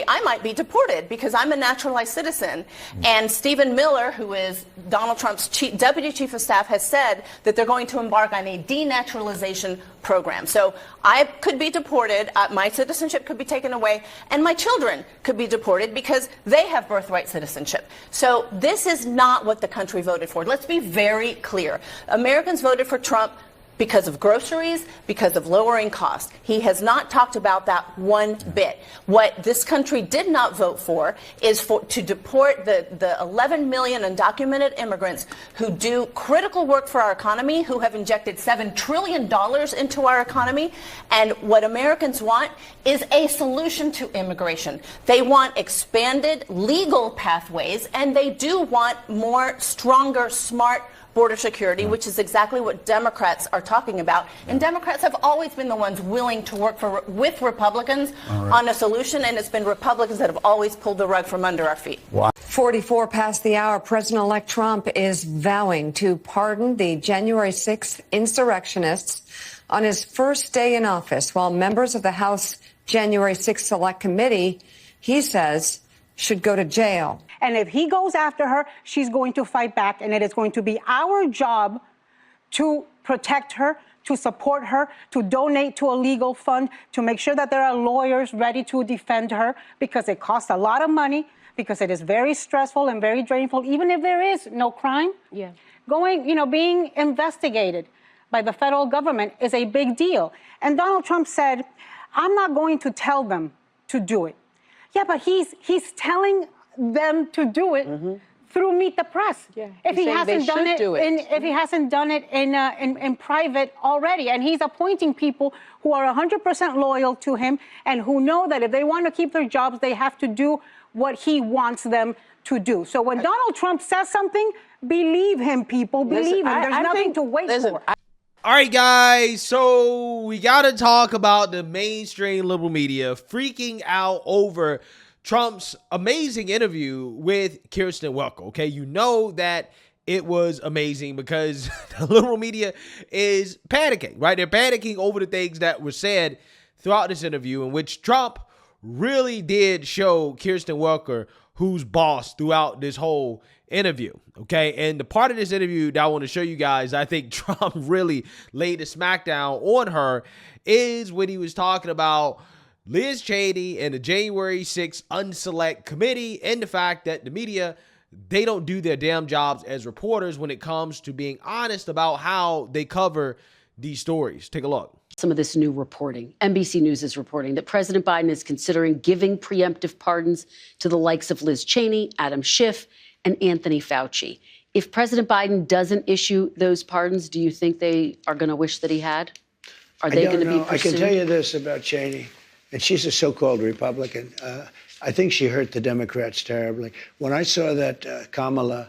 I might be deported because I'm a naturalized citizen. And Stephen Miller, who is Donald Trump's deputy chief of staff, has said that they're going to embark on a denaturalization program. So I could be deported, my citizenship could be taken away, and my children could be deported because they have birthright citizenship. So this is not what the country voted for. Let's be very clear. Americans voted for Trump because of groceries, because of lowering costs. He has not talked about that one bit. What this country did not vote for is to deport the 11 million undocumented immigrants who do critical work for our economy, who have injected $7 trillion into our economy. And what Americans want is a solution to immigration. They want expanded legal pathways, and they do want more stronger, smart border security, which is exactly what Democrats are talking about. And Democrats have always been the ones willing to work with Republicans on a solution, and it's been Republicans that have always pulled the rug from under our feet. Wow. 44 past the hour, President-elect Trump is vowing to pardon the January 6th insurrectionists on his first day in office, while members of the House January 6th Select Committee, he says, should go to jail. And if he goes after her, she's going to fight back. And it is going to be our job to protect her, to support her, to donate to a legal fund, to make sure that there are lawyers ready to defend her, because it costs a lot of money, because it is very stressful and very drainful, even if there is no crime. Yeah. Being investigated by the federal government is a big deal. And Donald Trump said, I'm not going to tell them to do it. Yeah, but he's telling them to do it through Meet the Press. Yeah. If he hasn't done it, if he hasn't done it in private already, and he's appointing people who are 100% loyal to him and who know that if they want to keep their jobs, they have to do what he wants them to do. So when Donald Trump says something, believe him, people. Believe him. There's nothing to wait for. All right, guys, so we got to talk about the mainstream liberal media freaking out over Trump's amazing interview with Kristen Welker. Okay, you know that it was amazing because the liberal media is panicking, right? They're panicking over the things that were said throughout this interview, in which Trump really did show Kristen Welker who's boss throughout this whole interview. Okay, and the part of this interview that I want to show you guys, I think Trump really laid the smackdown on her, is when he was talking about Liz Cheney and the January 6th Unselect Committee, and the fact that the media, they don't do their damn jobs as reporters when it comes to being honest about how they cover these stories. Take a look. Some of this new reporting. NBC News is reporting that President Biden is considering giving preemptive pardons to the likes of Liz Cheney, Adam Schiff, and Anthony Fauci. If President Biden doesn't issue those pardons, do you think they are going to wish that he had? Are they going to be pursued? I can tell you this about Cheney, and she's a so-called Republican. I think she hurt the Democrats terribly. When I saw that Kamala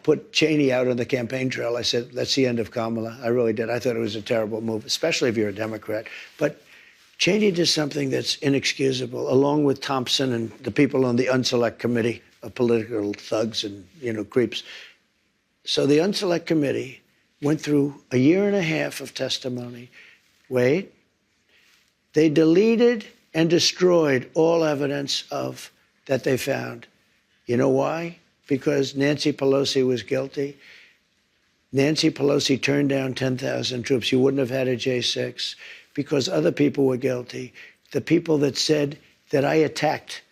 put Cheney out on the campaign trail, I said, that's the end of Kamala. I really did. I thought it was a terrible move, especially if you're a Democrat. But Cheney did something that's inexcusable, along with Thompson and the people on the Unselect Committee of political thugs and, creeps. So the Unselect Committee went through a year and a half of testimony. Wait. They deleted and destroyed all evidence of that they found. You know why? Because Nancy Pelosi was guilty. Nancy Pelosi turned down 10,000 troops. You wouldn't have had a J6 because other people were guilty. The people that said that I attacked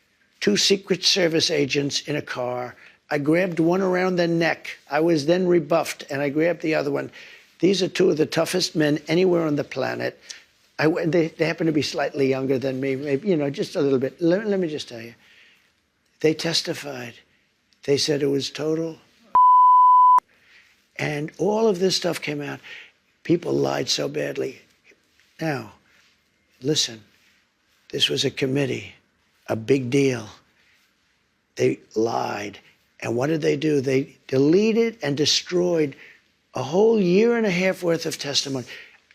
2 Secret Service agents in a car. I grabbed one around the neck. I was then rebuffed, and I grabbed the other one. These are 2 of the toughest men anywhere on the planet. They happen to be slightly younger than me, maybe, just a little bit. Let me just tell you. They testified. They said it was total. And all of this stuff came out. People lied so badly. Now, listen, this was a committee, a big deal. They lied. And what did they do? They deleted and destroyed a whole year and a half worth of testimony.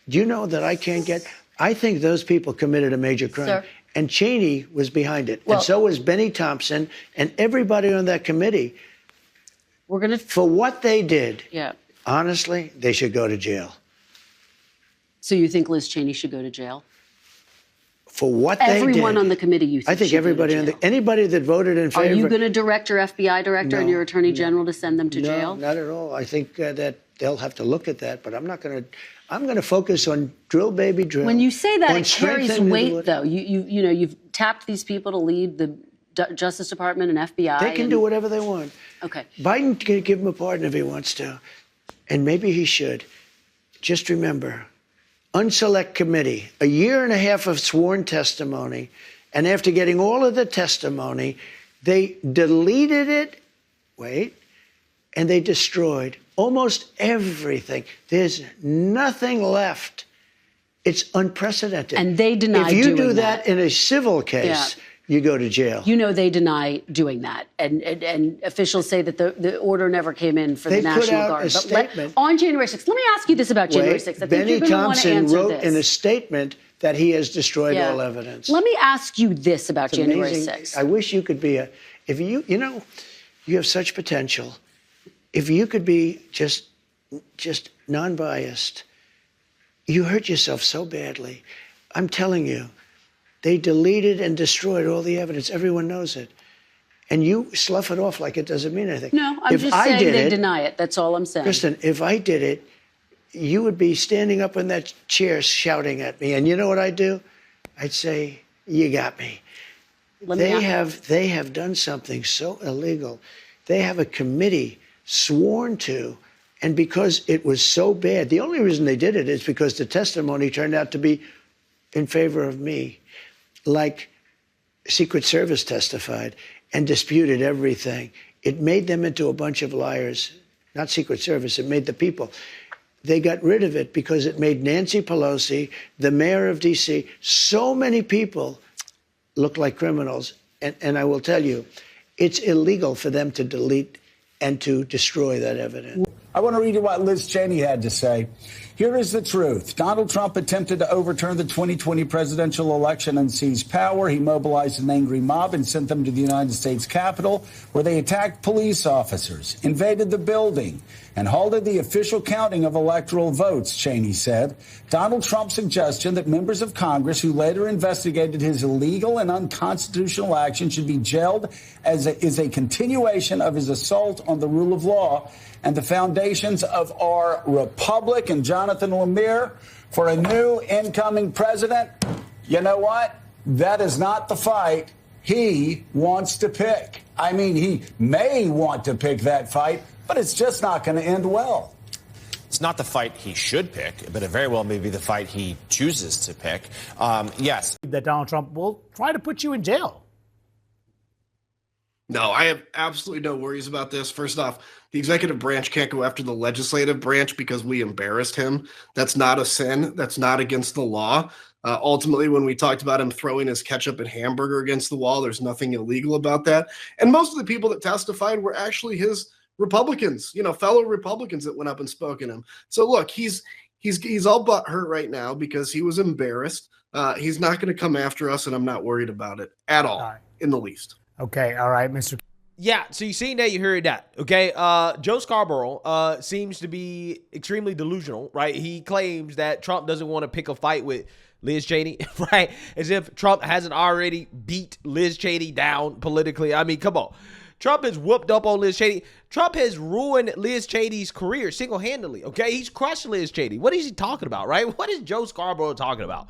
Do you know that I think those people committed a major crime. Sir. And Cheney was behind it. Well, and so was Benny Thompson and everybody on that committee. For what they did, honestly, they should go to jail. So you think Liz Cheney should go to jail? for what they did. Everyone on the committee, you think? I think everybody anybody that voted in favor. Are you going to direct your FBI director and your attorney general to send them to jail? No, not at all. I think that they'll have to look at that, but I'm not going to. I'm going to focus on drill, baby, drill. When you say that, on it carries strengthening weight, though. You've tapped these people to lead the Justice Department and FBI. They can do whatever they want. Okay. Biden can give him a pardon if he wants to, and maybe he should. Just remember, unselect committee, a year and a half of sworn testimony, and after getting all of the testimony, they deleted it. And they destroyed almost everything. There's nothing left. It's unprecedented. And they deny doing that. If you do that in a civil case, you go to jail. They deny doing that. And officials say that the order never came in for the National Guard. A statement. On January 6th, let me ask you this about January 6th. I think Benny you're going to want to Thompson answer wrote this. in a statement that he has destroyed all evidence. Let me ask you this about It's January amazing. 6th. I wish you could be you have such potential. If you could be just non-biased, you hurt yourself so badly. I'm telling you, they deleted and destroyed all the evidence. Everyone knows it. And you slough it off like it doesn't mean anything. No, I'm just saying they deny it. That's all I'm saying. Kristen, if I did it, you would be standing up in that chair shouting at me. And you know what I'd do? I'd say, you got me. They have done something so illegal. They have a committee sworn to, and because it was so bad, the only reason they did it is because the testimony turned out to be in favor of me. Like Secret Service testified and disputed everything. It made them into a bunch of liars. Not Secret Service, it made the people. They got rid of it because it made Nancy Pelosi, the mayor of D.C., so many people look like criminals. And I will tell you, it's illegal for them to delete and to destroy that evidence. I want to read you what Liz Cheney had to say. Here is the truth. Donald Trump attempted to overturn the 2020 presidential election and seize power. He mobilized an angry mob and sent them to the United States Capitol, where they attacked police officers, invaded the building, and halted the official counting of electoral votes, Cheney said. Donald Trump's suggestion that members of Congress who later investigated his illegal and unconstitutional action should be jailed is a continuation of his assault on the rule of law and the foundations of our republic. And Jonathan Lemire, for a new incoming president, you know what? That is not the fight he wants to pick. I mean, he may want to pick that fight, but it's just not going to end well. It's not the fight he should pick, but it very well may be the fight he chooses to pick. Yes. That Donald Trump will try to put you in jail. No, I have absolutely no worries about this. First off, the executive branch can't go after the legislative branch because we embarrassed him. That's not a sin. That's not against the law. Ultimately, when we talked about him throwing his ketchup and hamburger against the wall, there's nothing illegal about that. And most of the people that testified were actually his Republicans, fellow Republicans that went up and spoke in him. So look, he's all butthurt right now because he was embarrassed. He's not going to come after us, and I'm not worried about it at all, in the least. Okay, all right, Mr. Yeah, so you seen that, you heard that, okay? Joe Scarborough seems to be extremely delusional, right? He claims that Trump doesn't want to pick a fight with Liz Cheney, right? As if Trump hasn't already beat Liz Cheney down politically. I mean, come on. Trump has whooped up on Liz Cheney. Trump has ruined Liz Cheney's career single-handedly, okay? He's crushed Liz Cheney. What is he talking about, right? What is Joe Scarborough talking about,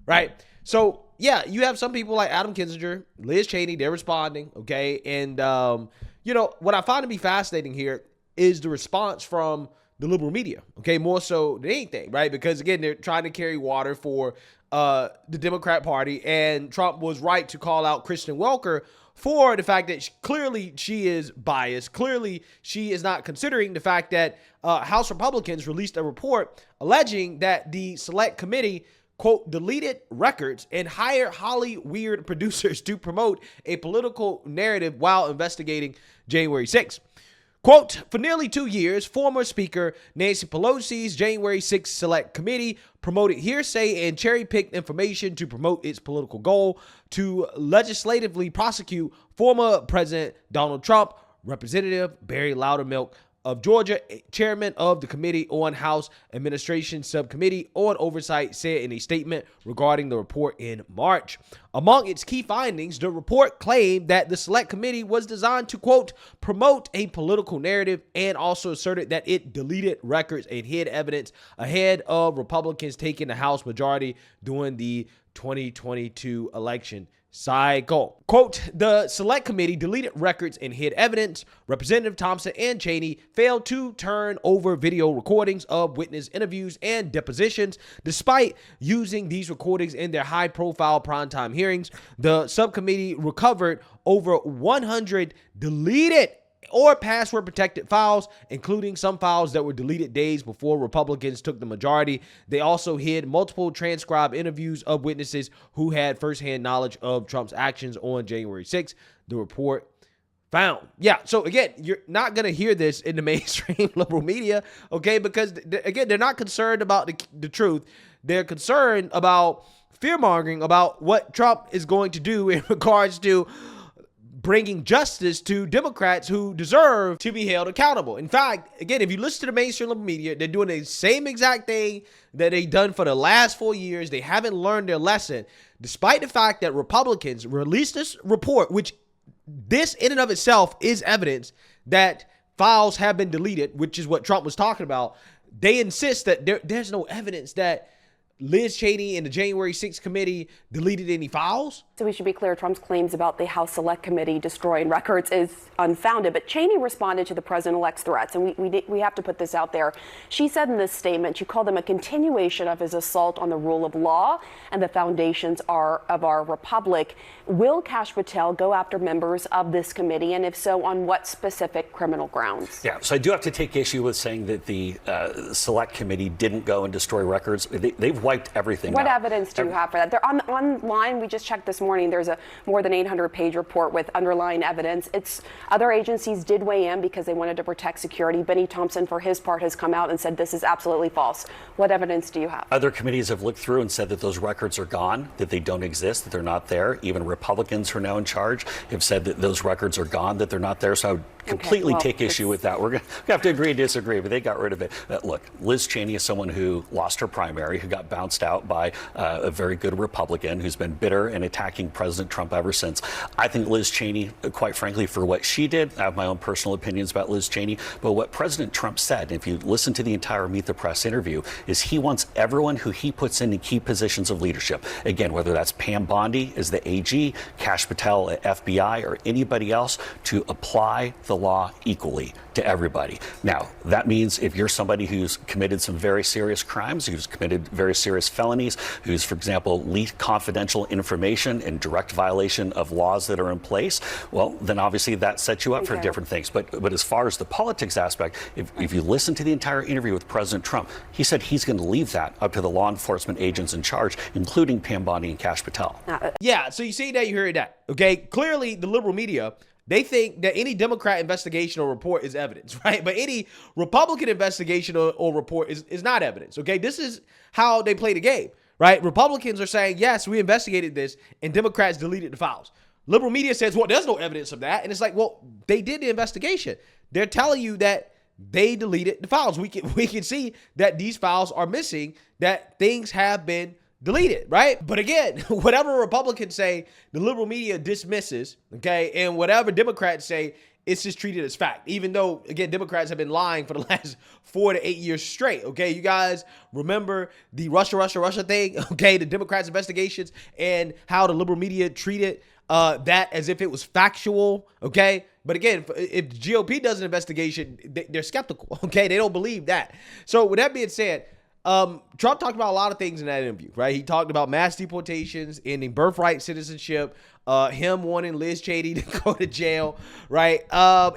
right? So, yeah, you have some people like Adam Kinzinger, Liz Cheney, they're responding, okay? And, what I find to be fascinating here is the response from the liberal media, okay? More so than anything, right? Because, again, they're trying to carry water for the Democrat Party, and Trump was right to call out Kristen Welker for the fact that clearly she is biased. Clearly, she is not considering the fact that House Republicans released a report alleging that the Select Committee, quote, deleted records and hired Hollywood producers to promote a political narrative while investigating January 6th. Quote, for nearly 2 years, former Speaker Nancy Pelosi's January 6th Select Committee promoted hearsay and cherry-picked information to promote its political goal to legislatively prosecute former President Donald Trump, Representative Barry Loudermilk of Georgia, chairman of the Committee on House Administration Subcommittee on Oversight, said in a statement regarding the report in March. Among its key findings, the report claimed that the Select Committee was designed to, quote, promote a political narrative, and also asserted that it deleted records and hid evidence ahead of Republicans taking the House majority during the 2022 election cycle. Quote, the Select Committee deleted records and hid evidence. Representative Thompson and Cheney failed to turn over video recordings of witness interviews and depositions. Despite using these recordings in their high-profile primetime hearings, the subcommittee recovered over 100 deleted or password-protected files, including some files that were deleted days before Republicans took the majority. They also hid multiple transcribed interviews of witnesses who had firsthand knowledge of Trump's actions on January 6th, the report found. Yeah, so again, you're not going to hear this in the mainstream liberal media, okay, because, again, they're not concerned about the truth. They're concerned about fear-mongering about what Trump is going to do in regards to bringing justice to Democrats who deserve to be held accountable. In fact, again, if you listen to the mainstream liberal media, they're doing the same exact thing that they've done for the last 4 years. They haven't learned their lesson, despite the fact that Republicans released this report, which this in and of itself is evidence that files have been deleted, which is what Trump was talking about. They insist that there's no evidence that Liz Cheney and the January 6th committee deleted any files. So we should be clear, Trump's claims about the House Select Committee destroying records is unfounded. But Cheney responded to the president-elect's threats, and we have to put this out there. She said in this statement, she called them a continuation of his assault on the rule of law and the foundations of our republic. Will Kash Patel go after members of this committee, and if so, on what specific criminal grounds? Yeah, so I do have to take issue with saying that the Select Committee didn't go and destroy records. They've wiped everything What out. evidence do you have for that? They're online. We just checked this morning. There's a more than 800-page report with underlying evidence. Other agencies did weigh in because they wanted to protect security. Benny Thompson, for his part, has come out and said this is absolutely false. What evidence do you have? Other committees have looked through and said that those records are gone, that they don't exist, that they're not there. Even Republicans who are now in charge have said that those records are gone, that they're not there. So I would completely take issue with that. We're going to have to agree and disagree, but they got rid of it. Look, Liz Cheney is someone who lost her primary, who got bounced out by a very good Republican who's been bitter and attacking President Trump ever since. I think Liz Cheney, quite frankly, for what she did, I have my own personal opinions about Liz Cheney, but what President Trump said, if you listen to the entire Meet the Press interview, is he wants everyone who he puts into key positions of leadership, again, whether that's Pam Bondi as the AG, Kash Patel at FBI, or anybody else, to apply the law equally to everybody. Now, that means if you're somebody who's committed some very serious crimes, who's committed very serious felonies, who's, for example, leaked confidential information in direct violation of laws that are in place, well, then obviously that sets you up for different things. But as far as the politics aspect, if you listen to the entire interview with President Trump, he said he's going to leave that up to the law enforcement agents in charge, including Pam Bondi and Kash Patel. Yeah, so you see that, you heard that. Okay, clearly the liberal media, they think that any Democrat investigation or report is evidence, right? But any Republican investigation or report is not evidence, okay? This is how they play the game, right? Republicans are saying, yes, we investigated this, and Democrats deleted the files. Liberal media says, well, there's no evidence of that. And it's like, well, they did the investigation. They're telling you that they deleted the files. We can see that these files are missing, that things have been deleted, right? But again, whatever Republicans say, the liberal media dismisses, okay? And whatever Democrats say, it's just treated as fact, even though, again, Democrats have been lying for the last 4 to 8 years straight, okay? You guys remember the Russia thing, okay? The Democrats' investigations and how the liberal media treated that as if it was factual, okay? But again, if the GOP does an investigation, they're skeptical, okay? They don't believe that. So with that being said, Trump talked about a lot of things in that interview, right? He talked about mass deportations, ending birthright citizenship, him wanting Liz Cheney to go to jail, right?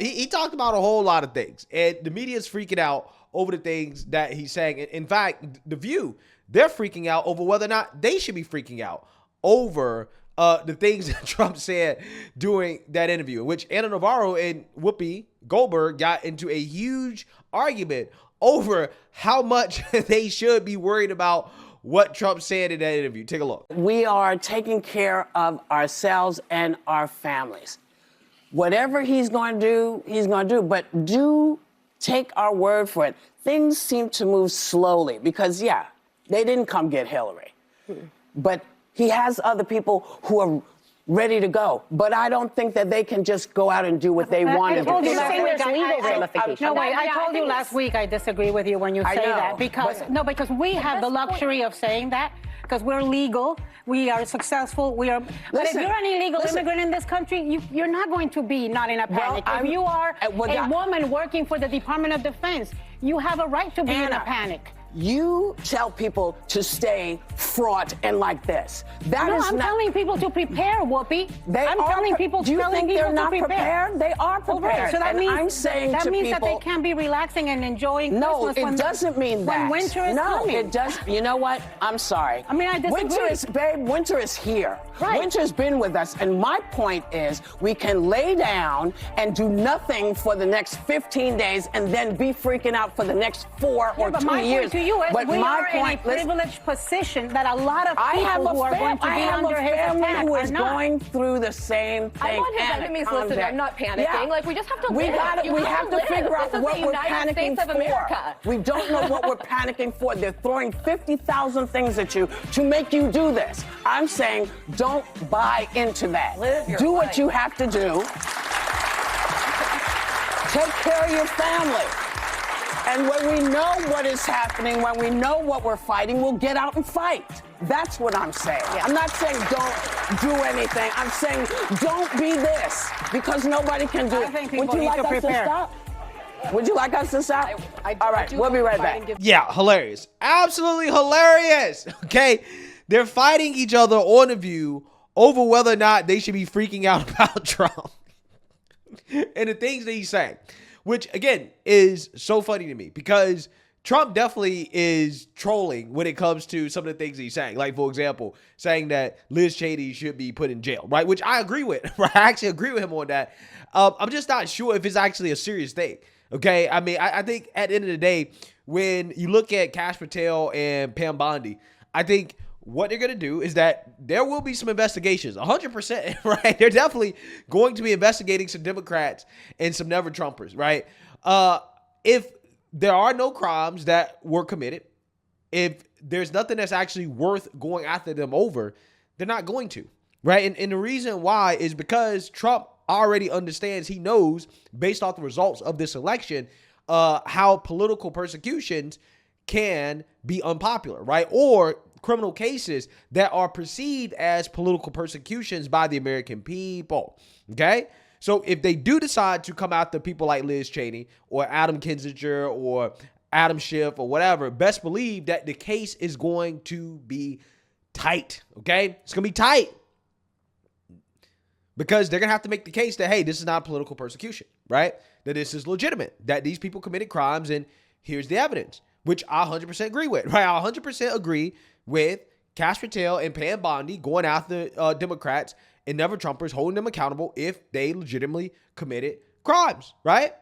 He talked about a whole lot of things, and the media is freaking out over the things that he's saying. In fact, The View, they're freaking out over whether or not they should be freaking out over the things that Trump said during that interview, in which Ana Navarro and Whoopi Goldberg got into a huge argument over how much they should be worried about what Trump said in that interview. Take a look. We are taking care of ourselves and our families. Whatever he's going to do, he's going to do. But do take our word for it. Things seem to move slowly because, yeah, they didn't come get Hillary. But he has other people who are ready to go. But I don't think that they can just go out and do what they want to do. No, wait, I told you last week I disagree with you when you say that. Because we have the luxury of saying that. Because we're legal, we are successful, but if you're an illegal immigrant in this country, you're not going to be not in a panic. If you are a woman working for the Department of Defense, you have a right to be in a panic. You tell people to stay fraught and like this. I'm telling people to prepare, Whoopi. I'm telling people do you think they're not prepared? They are prepared. So that and means I'm saying that to means people, that they can't be relaxing and enjoying no, Christmas. it doesn't mean that. When winter is coming. No, it does. You know what? I'm sorry. I mean, I disagree. Winter is here. Right. Winter's been with us. And my point is we can lay down and do nothing for the next 15 days and then be freaking out for the next 4 or 2 years. My point to you is but we my are point, in a privileged position that a lot of people who are going to be under his attack who are is not. Going through the same thing. I want his enemies listed. I'm not panicking. Like, we just have to live. We have to figure out what we're panicking for. America. We don't know what we're panicking for. They're throwing 50,000 things at you to make you do this. I'm saying don't buy into that. Do what you have to do. Take care of your family. And when we know what is happening, when we know what we're fighting, we'll get out and fight. That's what I'm saying. Yeah. I'm not saying don't do anything. I'm saying don't be this, because nobody can do it. Would you like us to stop? Would you like us to stop? All right, we'll be right back. Yeah, hilarious. Absolutely hilarious. Okay, they're fighting each other on The View over whether or not they should be freaking out about Trump and the things that he's saying. Which, again, is so funny to me because Trump definitely is trolling when it comes to some of the things he's saying. Like, for example, saying that Liz Cheney should be put in jail, right? Which I agree with, right? I actually agree with him on that. I'm just not sure if it's actually a serious thing, okay? I mean, I think at the end of the day, when you look at Kash Patel and Pam Bondi, I think what they're going to do is that there will be some investigations, 100%, right? They're definitely going to be investigating some Democrats and some Never Trumpers, right? If there are no crimes that were committed, if there's nothing that's actually worth going after them over, they're not going to, right? And the reason why is because Trump already understands, he knows, based off the results of this election, how political persecutions can be unpopular, right? Or criminal cases that are perceived as political persecutions by the American people, okay? So if they do decide to come after people like Liz Cheney or Adam Kinzinger or Adam Schiff or whatever, best believe that the case is going to be tight, okay? It's going to be tight because they're going to have to make the case that, hey, this is not political persecution, right? That this is legitimate, that these people committed crimes and here's the evidence, which I 100% agree with, right? I 100% agree with Kash Patel and Pam Bondi going after Democrats and Never Trumpers, holding them accountable if they legitimately committed crimes, right?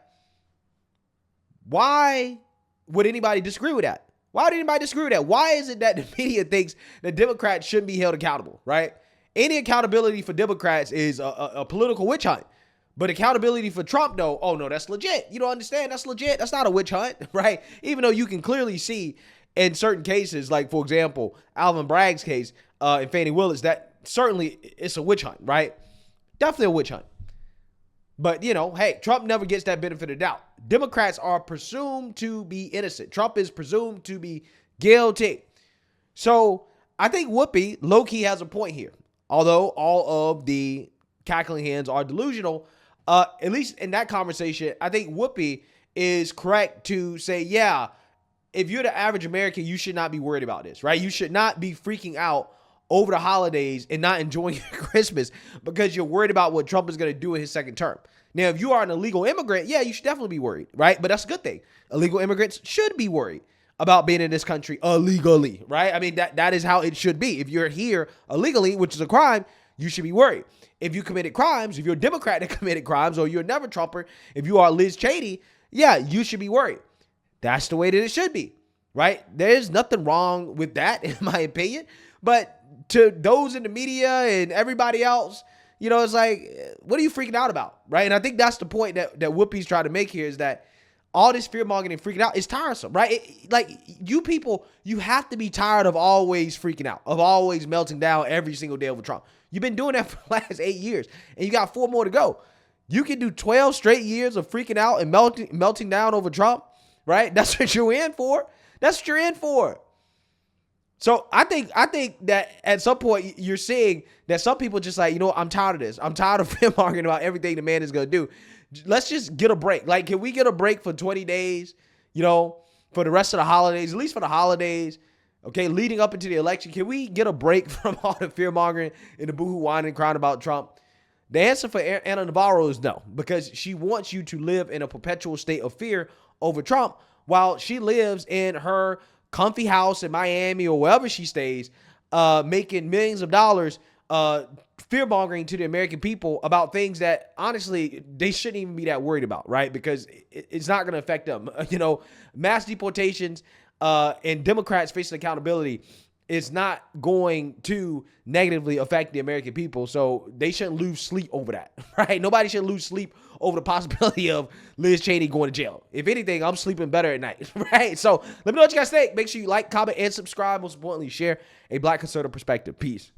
Why would anybody disagree with that? Why would anybody disagree with that? Why is it that the media thinks that Democrats shouldn't be held accountable, right? Any accountability for Democrats is a political witch hunt. But accountability for Trump, though, oh, no, that's legit. You don't understand? That's legit. That's not a witch hunt, right? Even though you can clearly see in certain cases, like, for example, Alvin Bragg's case and Fannie Willis, that certainly it's a witch hunt, right? Definitely a witch hunt. But, you know, hey, Trump never gets that benefit of doubt. Democrats are presumed to be innocent. Trump is presumed to be guilty. So I think Whoopi low-key has a point here. Although all of the cackling hands are delusional, at least in that conversation, I think Whoopi is correct to say, yeah, if you're the average American, you should not be worried about this, right? You should not be freaking out over the holidays and not enjoying your Christmas because you're worried about what Trump is going to do in his second term. Now, if you are an illegal immigrant, yeah, you should definitely be worried, right? But that's a good thing. Illegal immigrants should be worried about being in this country illegally, right? I mean, that is how it should be. If you're here illegally, which is a crime, you should be worried. If you committed crimes, if you're a Democrat that committed crimes, or you're a Never Trumper, if you are Liz Cheney, yeah, you should be worried. That's the way that it should be, right? There's nothing wrong with that, in my opinion. But to those in the media and everybody else, you know, it's like, what are you freaking out about, right? And I think that's the point that Whoopi's trying to make here is that all this fear mongering and freaking out is tiresome, right? Like you people, you have to be tired of always freaking out, of always melting down every single day over Trump. You've been doing that for the last 8 years, and you got 4 more to go. You can do 12 straight years of freaking out and melting down over Trump, right? That's what you're in for. That's what you're in for. So I think that at some point you're seeing that some people just like, you know, I'm tired of this. I'm tired of him arguing about everything the man is going to do. Let's just get a break. Like, can we get a break for 20 days, you know, for the rest of the holidays, at least for the holidays, okay, leading up into the election? Can we get a break from all the fear-mongering and the boohoo whining and crying about Trump? The answer for Ana Navarro is no, because she wants you to live in a perpetual state of fear over Trump while she lives in her comfy house in Miami or wherever she stays, making millions of dollars, fear-mongering to the American people about things that, honestly, they shouldn't even be that worried about, right? Because it's not going to affect them. You know, mass deportations and Democrats facing accountability is not going to negatively affect the American people, so they shouldn't lose sleep over that, right? Nobody should lose sleep over the possibility of Liz Cheney going to jail. If anything, I'm sleeping better at night, right? So let me know what you guys think. Make sure you like, comment, and subscribe. Most importantly, share a Black conservative perspective. Peace.